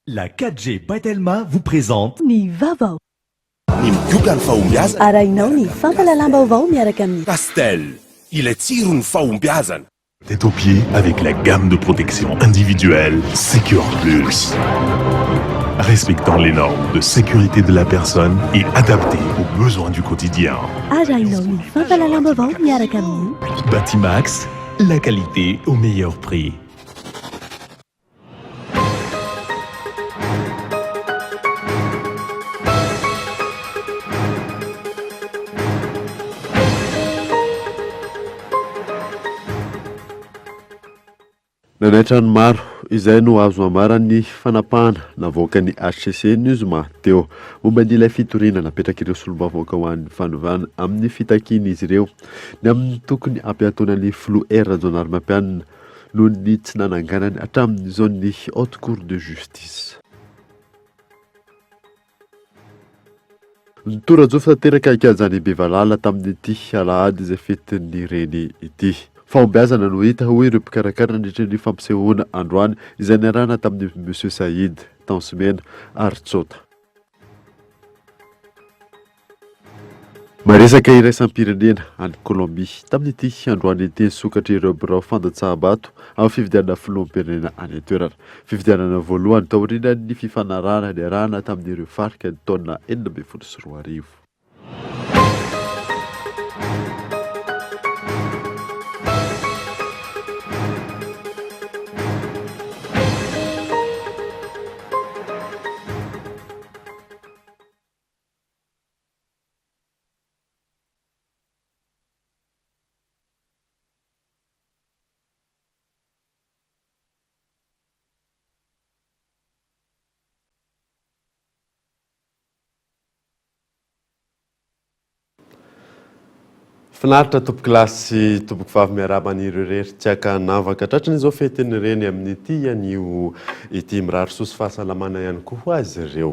La 4G Batelma vous présente Ny vaovao Ny mioga ny fahombiazana. arahinao ny fampalalam-baovao miaraka amin'ny Castel, il est tsiro ny fahombiazana. Tête aux pieds avec la gamme de protection individuelle Secure Plus. Respectant les normes de sécurité de la personne et adapté aux besoins du quotidien. arahinao ny fampalalam-baovao miaraka amin'ny Batimax, la qualité au meilleur prix. Nanaitran'ny maro izay no azo amarany fanapahana navoaka ny HCC ny zoma teo momba ny ilay fitoriana napetraka ireo solombavambaoaka ho an'ny fanovana amin'ny fitakiana izy ireo ny amin'ny tokony ampiantonany Flou R Rajaonarimampianina noho ny tsy nananganany hatramin'izao ny haute cour de justice. Nitorajofa tanteraka ikajany Bevalala tamin'ity alahady izay fetin'ny reny ity. Fahombiazana no hita hoe ireo mpikarakara nandritra ny fampisehoana androany izay niarahana tamin'ny Monsieur Saïd Tansimena Artsota. Maresaka iraisam-pirenena any Colombie tamin'ity androany ity sokatra ireo birao fandatsaha-bato amin'ny fifidianana filoham-pirenena any an-toerana. Fifidianana voalohany taoriana ny fifanarahana niarahana tamin'ireo farika ny taona 2024. Finaritra tompoko lasy tompoko vavy miaraban'ireo rery tiaka navaka tratrany izao fetiny reny amin'ity anio ity mirary soso fahasalamana ihany koa azy ireo.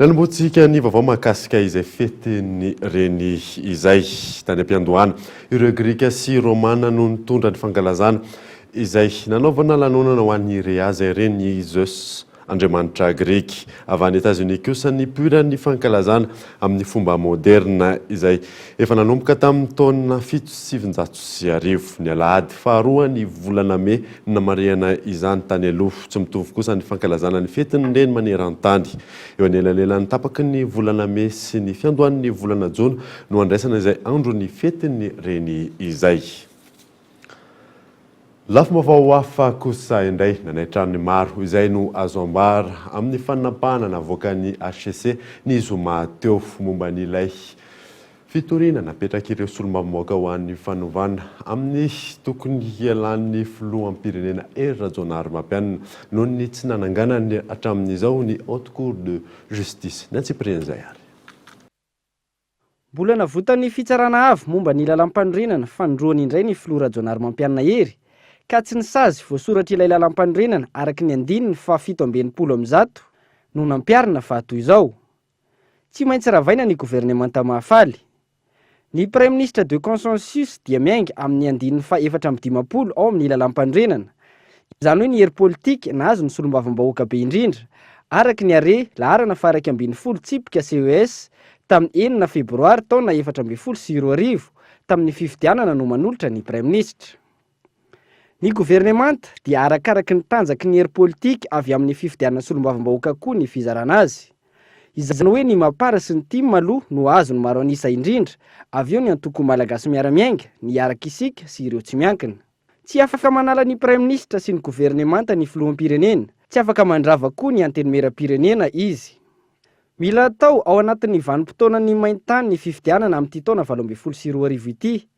Nanombotsika ny vaovao mahakasika izay fetiny reny izay tany am-piandohana ireo Grika sy Romana no nitondra ny fankalazana izay nanaovana lanonana ho an'ny reazy reny Zeus Andriamanitra Grika avy any États-Unis kosa ny pura ny fankalazana amin'ny fomba moderna izay efa nanomboka tamin'ny taona 1790 ny alahady faharoa ny volana May namariana izany tany aloha tsy mitovy kosa ny fankalazana ny fetiny reny maneran-tany eo anelanelan'ny tapaky ny volana May sy ny fiandohan'ny volana Jona no andraisana izay andro ny fetiny reny izay. Lafim-baovao hafa kosa indray nanaitran'ny maro izay no azo ambara amin'ny fanapahana navoaka ny HCC ny zoma teo momba n'ilay fitoriana napetraka ireo solombavambaoaka ho an'ny fanovana amin'ny tokony hialan'ny filoham-pirenena Rajaonarimampianina noho ny tsy nananganany hatramin'izao ny haute cour de justice. Ny antsipriany izay ary. Mbola navotany fitsarana avy momba ny lalam-panorenana fandroany indray ny filoha Rajaonarimampianina ery ka tsy nisazy voasoratra ilay lalam-panorenana araky ny andininy fa 720 no nampiarina fa toy izao. Tsy maintsy ravaina ny gouvernemanta mahafaly. Ny Premier ministre de consensus dia miainga amin'ny andininy fa 420 ao amin'ny lalam-panorenana. Izany hoe ny hery politika nahazo ny solombavambahoaka be indrindra araky ny are laharana fa 240 tsipika CES tamin'ny 9 febroary taona 2024 tamin'ny fifidianana no manolotra ny Premier ministre. Ny gouvernemanta dia arakaraky ny tanjaky ny hery politika avy amin'ny fifidianana solombavambahoaka koa ny fizarana azy. Izany hoe ny mapara sy ny tima aloha no azo ny maro anisa indrindra, avy eo ny antoko malagasy miara-miainga, ny araka isika sy ireo tsy miankina. Tsy afaka manala ny Premier ministre sy ny gouvernemanta ny filoham-pirenena, tsy afaka mandrava koa ny antenimera-pirenena izy. Mila atao ao anatin'ny vanim-potoana ny maintany ny fifidianana amin'ity taona 2024 ity.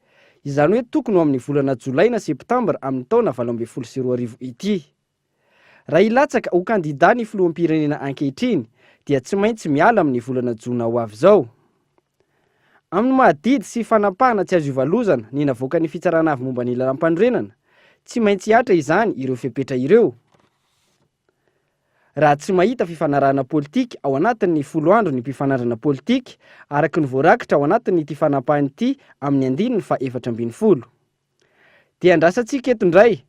Izany hoe tokony amin'ny volana Jolay na Septambra amin'ny taona 2024 ity. Raha ilatsaka ho kandida ny filoham-pirenena ankehitriny dia tsy maintsy miala amin'ny volana Jona ho avy izao. Amin'ny mahadidy sy fanapahana tsy azo ivalozana ny navoaka ny fitsarana avy momba ny lalam-panorenana, tsy maintsy hiatra izany ireo fepetra ireo. Raha tsy mahita fifanarahana politika ao anatin'ny 10 andro ny mpifanarana politika araky ny voarakitra ao anatin'ity fanapahana ity amin'ny andininy fa 420. Dia andrasantsika eto indray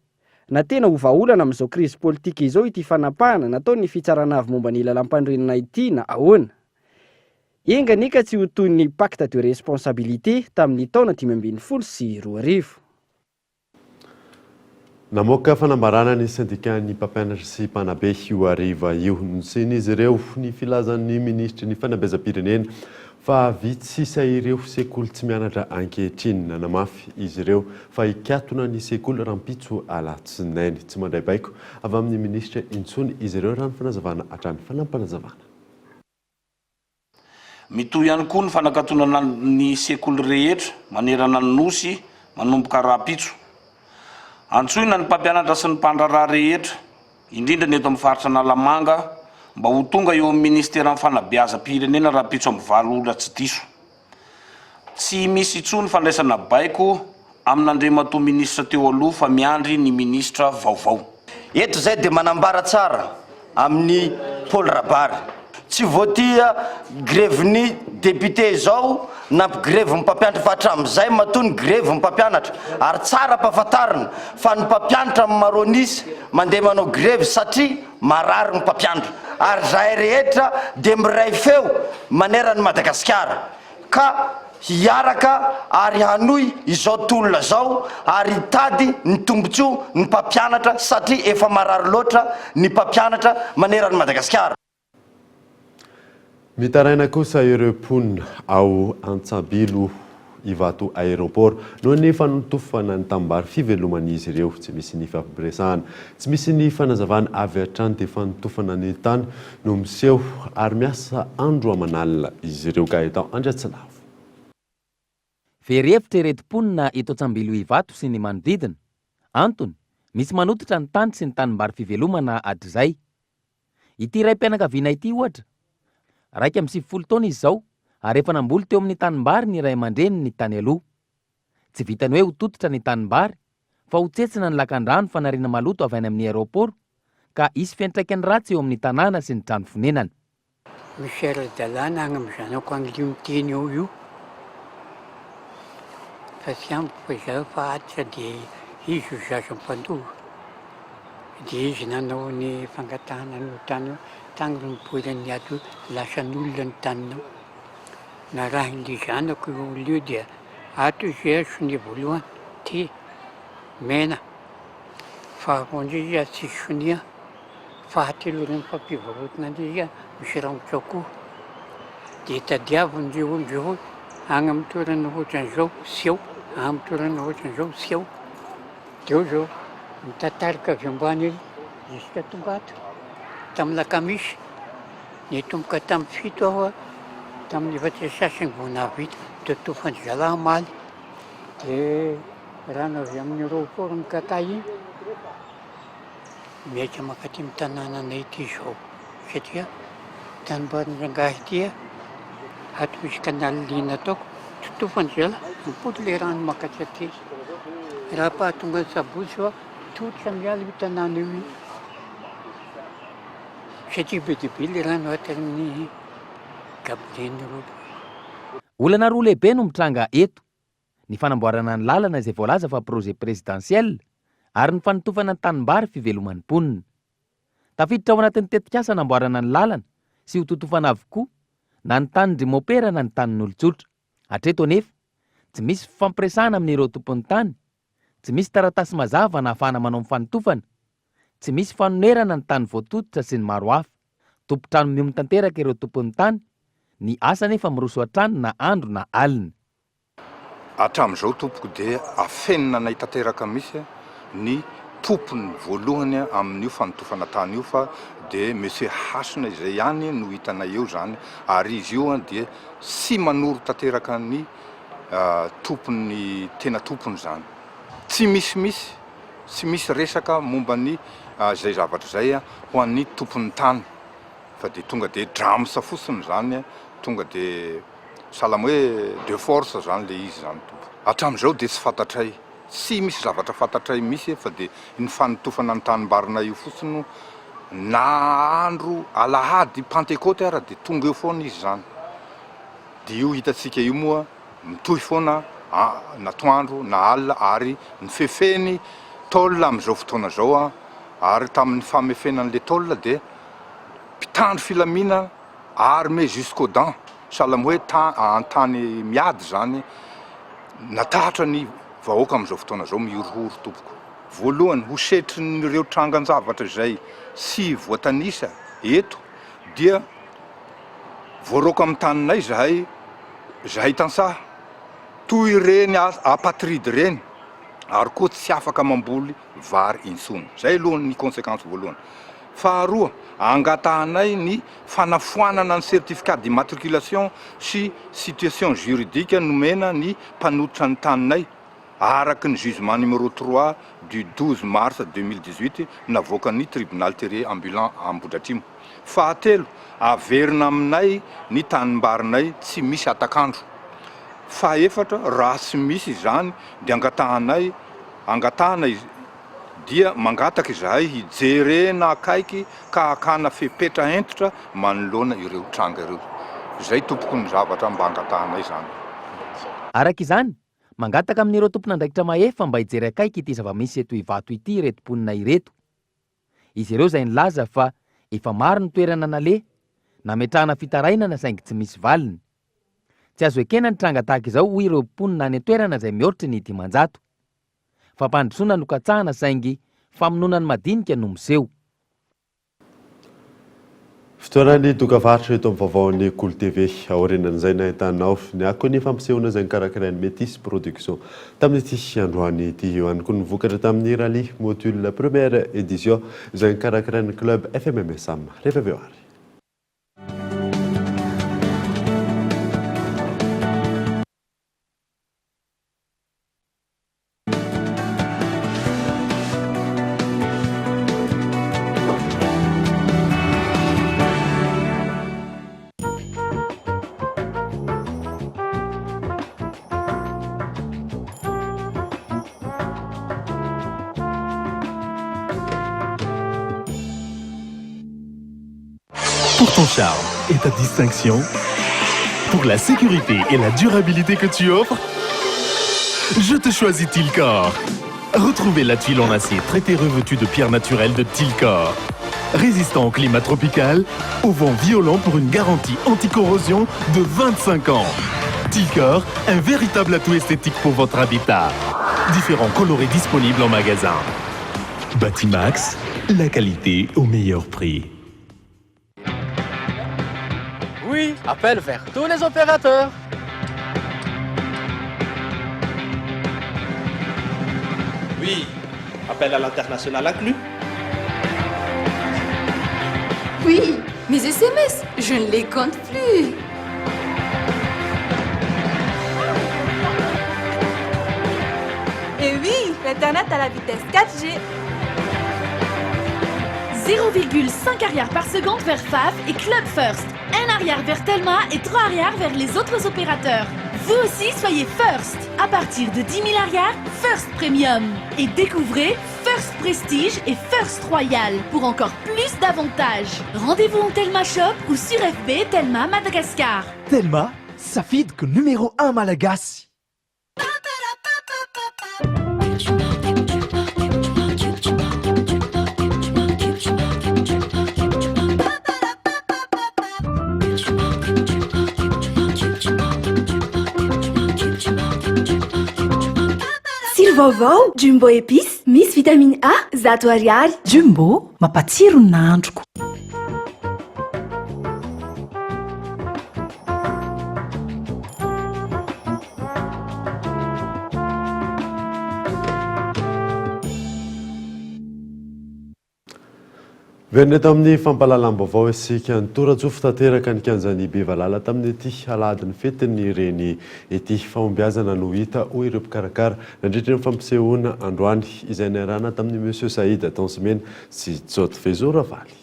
Na tena hovaolana amin'izao krizy politika izao ity fanapahana nataony fitsarana avy momba ny lalam-pandrenana ity na ahoana. Enganika tsy ho toy ny pacte de responsabilité tamin'ny taona 2012. Namoaka fanambarana ny syndicat ny mpampianatra sy mpanabe io hariva io nosian'izy ireo ny filazan'ny ministry ny fanabezam-pirenena fa vitsisa ireo sekoly tsy mianatra ankehitriny nanamafy izy ireo fa hikatona ny sekoly rahampitso alatsinainy tsy mandray baiko avy amin'ny ministra intsony izy ireo raha ny fanazavana hatrany fanampanazavana. Mitoy ihany koa ny fanakatonana ny sekoly rehetra manerana ny nosy manomboka rahampitso. Antsoina ny mpampianatra sy ny mpandraraha rehetra indrindra ny eto amin'ny faritra Analamanga mba ho tonga eo amin'ny ministera amin'ny fanabeazam-pirenena rahampitso amin'ny 7 ora tsy diso. Tsy misy intsony fandraisana baiko amin'Andriamatoa ministra teo aloha fa miandry ny ministra vaovao. Eto zay dia manambara tsara amin'ny Paul Rabary. Tsy voatia greven'ny député zao na greve ny mpampianatra fa hatramin'izay matony greve ny mpampianatra ary tsara mpahafantarina fa ny mpampianatra amin'ny Maronisy mandeha manao greve satria marary ny mpampianatra ary zahay rehetra dia miray feo maneran'ny Madagasikara ka hiaraka ary hanoy izao tolona zao ary hitady ny tombotsoa ny mpampianatra satria efa marary loatra ny mpampianatra maneran'ny Madagasikara. Mitaraina kosa ireo mponina ao Antsabilo Ivato aéroport no ny fanotofana ny tambary fiveloman'izy ireo tsy misy ny fampiresahana tsy misy ny fanazavana avy hatrany dia fanotofana ny tany no miseho ary miasa andro amanalina izy ireo ka eto Andriatsilavo. Verevitra ireto mponina eto Antsabilo Ivato sy ny manodidina. Antony misy manototra ny tany sy ny tanimbary fivelomana hatrizay. Ity raim-pianakaviana ity ohatra raika amin'ny 70 taona izy zao ary efa namboly teo amin'ny tanimbary ny ray aman-dreny ny tany aloha. Tsy vitany hoe ho tototra ny tanimbary fa ho tsetsina ny lakan-drano fanariana maloto avy any amin'ny aéroport ka isy fiantraikany ratsy eo amin'ny tanàna sy ny trano fonenana. Misy ara-dalàna agny amin'ny zanako an'io miteny eo io fa tsy ampy fa fa atitra dia izy ho zaza mpandoha dia izy nanao ny fangatahana no tany tany mipoirany ato lasa n'olona ny taninao. Na raha ny zanako io olio dia ato izy sony voalohany ty mena faharoa izy tsy sonia fahatelo ireny fampivarotana izy misy rangotra koa dia tadiavindreo indreo agny amin'ny toerana ohatran'izao seho amin'ny toerana ohatran'izao seho deo zao mitatarika avy ambany jusqu'à tonga ato tamin'ny lakamisy ny tomboka tamin'ny 7 aho tamin'ny 7 vao navita totofany zalahy maly dia rano avy amin'ny aéroport ny Kata iny miaika makaty amin'ny tanànanay ity zao satria tanimbariny rangahy ity ato misy kanaly lina ataoko totofany zalahy mipody le rano makaty aty raha pahatonga ny sabotsy fa totra miala io tanàna io satria be dia be le rano ato amin'ny gaboleny roa. Olana roa lehibe no mitranga eto. Ny fanamboarana ny lalana izay voalaza fa projet présidentiel ary ny fanotofana ny tanimbary fiveloman'ny mponina. Tafiditra ao anatin'ny tetikasa namboarana ny lalana sy ho totofana avokoa na ny tany ndrimopera na ny tanin'olon-tsotra. Hatreto anefa tsy misy fampiresahana amin'ireo tompon'ny tany, tsy misy taratasy mazava na ahafahana manao ny fanotofana, tsy misy fanonerana ny tany voatototra sy ny maro hafa. Tompo-trano miomy tanteraka ireo tompon'ny tany, ny asa nefa miroso hatrany na andro na alina. Hatramin'izao tompoko dia afenina nay tanteraka misy ny tompony voalohany amin'io fanotofana tany io fa dia monsieur Hasina izay ihany no hitanay eo zany ary izy io dia sy manoro tanteraka ny tompony tena tompony zany. Tsy misy resaka momba ny zay zavatra zay ho an'ny tompon'ny tany fa dia tonga dia dramsa fotsiny zany tonga dia salama hoe de force zany le izy zany tompo. Hatramin'izao dia tsy fantatray, tsy misy zavatra fantatray misy fa dia ny fanotofana ny tanimbarina io fotsiny na andro alahady Pentecôte ara dia tonga eo foana izy zany. Dia io hitantsika io moa mitohy foana natoandro na alina ary ny fefeny tôle amin'izao fotoana zao a ary tamin'ny famefenan'le tôle dia mpitandro filamina armé jusqu'aux dents salama hoe antany miady zany natahatra ny vahoaka amin'izao fotoana zao mihorohoro tompoko voalohany ho setrin'ireo trangan-javatra izay sy voatanisa eto dia voaroko amin'ny taninay zahay tansaha toy ireny apatride reny ary koa tsy afaka mamboly vary intsony zay aloha ny conséquence voalohany faharoa angatahanay ny fanafoanana ny certificat d'immatriculation sy situation juridique nomena ny mpanototra ny taninay araky ny jugement numéro 3 du 12 mars 2018 navoakan'ny tribunal terrier ambulant Ambohidratrimo. Fahatelo averina aminay ny tanimbarinay tsy misy atakandro. Fahaefatra raha tsy misy izany dia angatahanay dia mangataka izahay hijerena akaiky ka hakana fepetra entitra manoloana ireo tranga ireo. Zay tompoko ny zavatra mba angatahanay zany. Araka izany, mangataka amin'ireo tompon'andraikitra mahefa mba hijery akaiky ity zava-misy eto Ivato ity ireto mponina ireto. Izy ireo izay nilaza fa efa maro ny toerana nale, nametrahana fitarainana saingy tsy misy valiny. Tsy azo ekena ny tranga tahaka izao hoy ireo mponina any toerana izay mihoatra ny dimanjato. Fampandrosoana no katsahana saingy famonoana ny madinika no miseho. Fotoanany dokavarotra eto amin'ny vaovaon'ny Cool TV aorinan'izay nahitanao ny akon'ny fampisehoana izay nikarakarain'ny Métis Production tamin'ity androany ity eo ihany koa ny vokatra tamin'ny rally module première édition izay nikarakarain'ny club FMMS Am rehefa avy eo ary. Pour ton charme et ta distinction, pour la sécurité et la durabilité que tu offres, je te choisis Tilcor. Retrouvez la tuile en acier traité revêtue de pierres naturelles de Tilcor. Résistant au climat tropical, au vent violent pour une garantie anti-corrosion de 25 ans. Tilcor, un véritable atout esthétique pour votre habitat. Différents coloris disponibles en magasin. Batimax, la qualité au meilleur prix. Oui, appel vers tous les opérateurs. Oui, appel à l'international inclus. Oui, mes SMS, je ne les compte plus. Et oui, l'Internet à la vitesse 4G. 0,5 arrière par seconde vers FAF et Club First. 1 arrière vers Telma et 3 arrière vers les autres opérateurs. Vous aussi, soyez First. À partir de 10 000 arrières, First Premium. Et découvrez First Prestige et First Royal pour encore plus d'avantages. Rendez-vous en Telma Shop ou sur FB Telma Madagascar. Telma, Safid que numéro 1 Malagasy. Vaovao, Jumbo épice, misy vitamine A, zato ariary. Jumbo, mampatsiro ny nahandroko. Verina tamin'ny fampalalam-baovao isika nitora-tsofo tanteraka ny kianjany Bevalala tamin'ny ity aladiny fetiny ireny ity fahombiazana no hita ho ireo mpikarakara nandritra ny fampisehoana androany izay niarahana tamin'ny Monsieur Saïd Tansimena sy Jot Fezo Ravaly.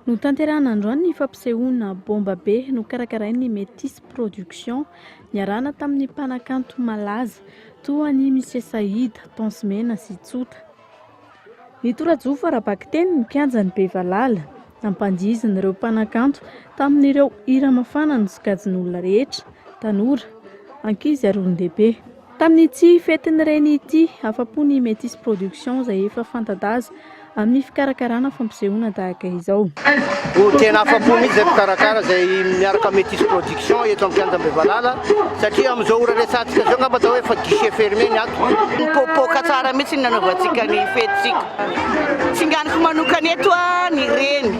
No tanterahana androany ny fampisehoana bomba be no karakarain'ny Métis Production niarahana tamin'ny mpanakanto malaza toa ny Monsieur Saïd, Tansmena sy Tsota. Ny Torajofa Rabakiteny ny mpianjany Bevalala nampandizan'ireo mpanakanto tamin'ireo hira mafana nosokajin'olona rehetra, tanora, ankizy ary olon-dehibe. Tamin'ity fetin'ireny ity afa-pony Métis Production izay efa fanta-daza amin'ny fikarakarana fampisehoana tahaka izao. Tena afa-po mihitsy izay mpikarakara izay miaraka Métis Production eto amin'ny Kianjam-Bevalala satria amin'izao ora resantsika izao ngamba atao hoe efa guichet fermé ny ato. Mipopoka tsara mihitsy ny nanaovantsika ny fetintsika. Tsinganiko manokana eto ny reny.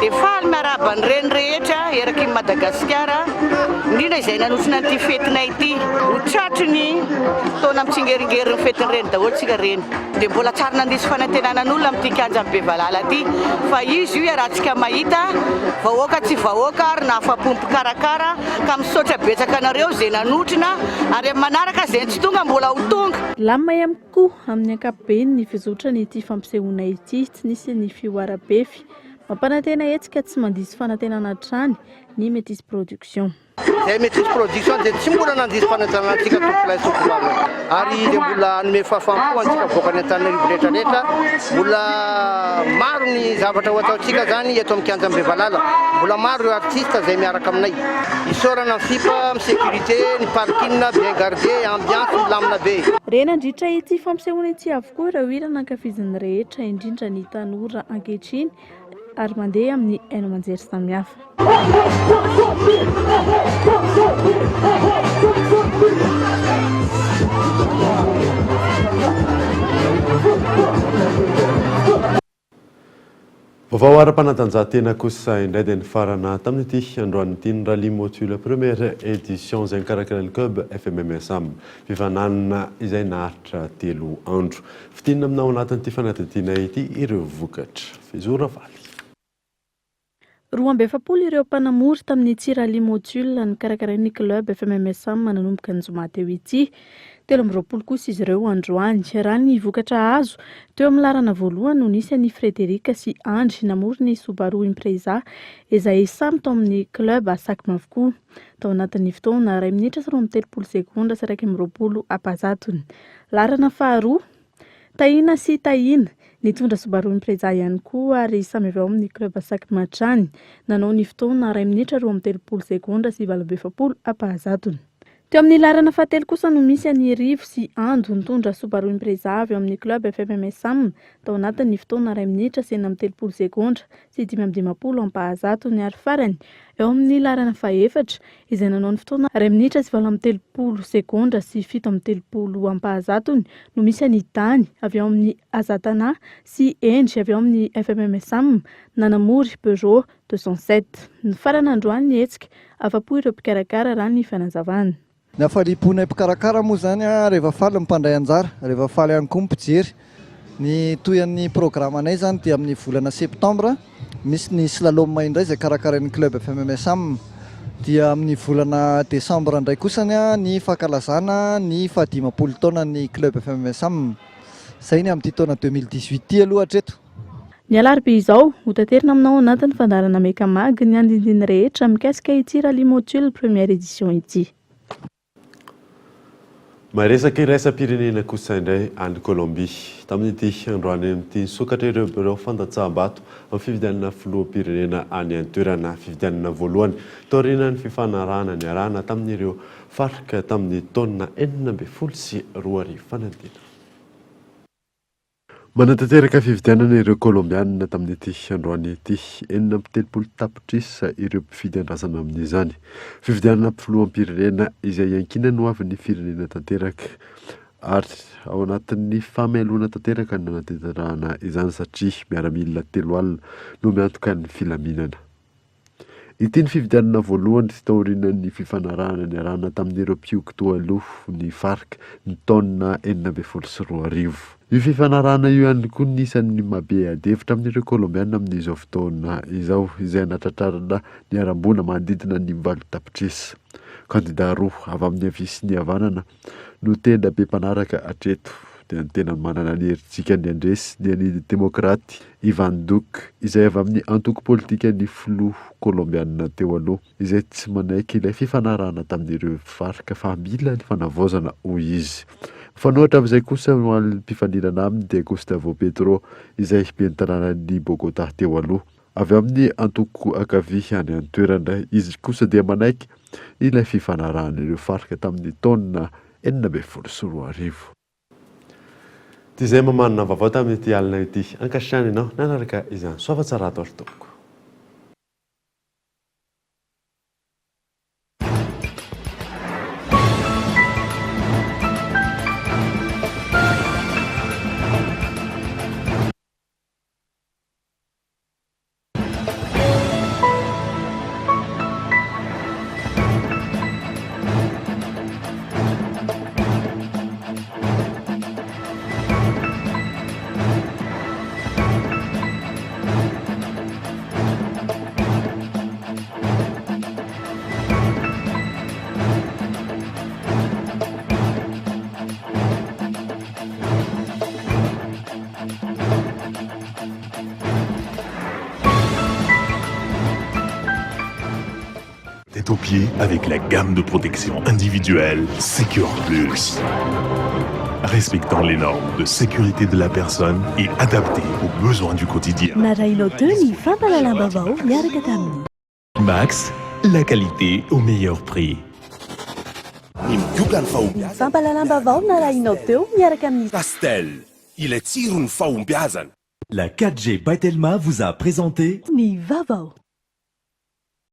Dia faly miaraba ny reny rehetra eraky Madagasikara indrindra izay nanosina an'ity fetinay ity. Ho tratriny taona mitsingeringerin'ny fetin'ny reny daholo tsika reny. Dia mbola tsara nandisy fanantenanan'olona amin'ity Kianjam-Bevalala ity fa izy io rahantsika mahita vahoaka tsy vahoaka ary na afa-po mpikarakara ka misaotra betsaka anareo izay nanotrina ary amin'ny manaraka izay tsy tonga mbola ho tonga. Lamina ihany koa amin'ny ankapobeny ny fizotrany ity fampisehoana ity tsy nisy ny fioara-befy. Mampanantena etsika tsy mandisy fanantenana trany ny Métis Production. Izay Métis Production dia tsy mbola nandisy fanantenana antsika tomponay sokombavana ary dia mbola hanome fahafaham-po antsika voakany Antananarivo rehetrarehetra. Mbola maro ny zavatra ho ataontsika zany eto amin'ny Kianjam-Bevalala. Mbola maro ireo artiste izay miaraka aminay. Isaorana amin'ny fipa, amin'ny sécurité, ny parking bien gardé, ambiance milamina be. Reny andritra ity fampisehoana ity avokoa ireo hira nankafizin'ny rehetra indrindra ny tanora ankehitriny ary mandeha amin'ny haino aman-jery samihafa. Vaovao ara-panatanjahantena kosa indray dia nifarana tamin'ity androan'ity ny rallye motule première édition izay nikarakara ny club FMMSAM fifananana izay naharitra 3 andro. Fitinina aminao anatin'ity fanadihadiana ity ireo vokatra. Fizora valy. 270 ireo mpanamory tamin'ity rallye motule nikarakarain'ny club FMMSAM nanomboka ny zoma teo ity. 20 kosa izy ireo androany. Raha ny vokatra azo teo amin'ny larana voalohany no nisy ny Frederika sy Andry namory ny Subaru Impreza izay samy tao amin'ny club asakiny avokoa. Tao anatin'ny fotoana 2 minitra sy 30 sekondra sy 20 apazatony. Larana faharoa Tahina sy Tahina nitondra Subaru Impreza ihany koa ary samy avy ao amin'ny club asakiny Matrany. Nanao ny fotoana 2 minitra 30 sekondra sy 20 apazatony. Teo amin'ny larana fahatelo kosa no misy any Rivo sy Ando nitondra Subaru Impreza avy amin'ny club FMMSAM tao anatin'ny fotoana 2 minitra sy 30 sekondra sy 15 apazatony ary farany eo amin'ny larana fahaefatra izay nanao ny fotoana 2 minitra sy 30 sekondra sy 17 apazatony no misy any Dany avy ao amin'ny Azatana sy Endry avy ao amin'ny FMMSAM nanamory Peugeot 207. Ny farany androany ny hetsika afa-po ireo mpikarakara raha ny fanazavana. Ny afaliponay mpikarakara moa zany rehefa faly mipandray anjara, rehefa faly ihany koa mpijery. Ny toyan'ny programanay zany dia amin'ny volana septambra misy ny slalom indray izay karakarain'ny club FMMSAM. Dia amin'ny volana desambra indray kosany ny fankalazana ny 15 taonan'ny club FMMSAM. Izay ny amin'ity taona 2018 ty aloha hatreto. Ny alarobia izao ho taterina aminao anatin'ny fandarana Mekamag ny andindiny rehetra mikasika ity rallye motule première édition ity. Maresaka iraisam-pirenena kosa indray any Colombie. Tamin'ity androany amin'ity sokatra ireo fandatsaham-bato amin'ny fifidianana filoham-pirenena any an-toerana fifidianana voalohany taorian'ny fifanarahana ny arahana tamin'ireo farika tamin'ny taona 19 sy 20 fanadina. Manatanteraka fifidianana ireo Colombianina tamin'ity androany ity 70 tapitrisa ireo mpifidy andrasana amin'izany. Fifidianana filoham-pirenena izay ankinany ho avy ny firenena tanteraka ary ao anatin'ny famelona tanteraka ny nanatanterahana izany satria miaramila 3 alina no miantoka ny filaminana. Ity ny fifidianana voalohany sy taorian'ny fifanarahana ny arahana tamin'ireo mpioky toa aloha ny farika ny taona 19 Io fifanarahana io ihany koa nisan'ny mabe adevitra amin'ireo Colombianina amin'izao fotoana izao izay natratrarana ny arambona manodidina ny 8 tapitrisa. Kandida roa avy amin'ny avisy ny havanana no tenda be mpanaraka hatreto dia ny tena manana ny herintsika ny andresy dia ny demokraty Ivan Duque izay avy amin'ny antoko politika ny filoha kolombiana teo aloha izay tsy manaiky ilay fifanarahana tamin'ireo farika fa mila ny fanavaozana hoy izy. Fanohatra amin'izay kosa ho an'ny mpifanirana aminy dia Gustavo Petro izay ben'ny tanànan'ny Bogota teo aloha. Avy amin'ny antoko ankavia any amin'ny toerana izy kosa dia manaiky ilay fifanarahan'ireo farika tamin'ny taona 1994. Ty izay mamanana vaovao tamin'ity alina ity ankasitrany ianao nanaraka izany soava tsara atao ry tompoko. Tête aux pieds avec la gamme de protection individuelle Secure Plus. Respectant les normes de sécurité de la personne et adaptée aux besoins du quotidien. Max, la qualité au meilleur prix. Pastel, il est tirun faumbiazan. La 4G by Telma vous a présenté Ni Vavao.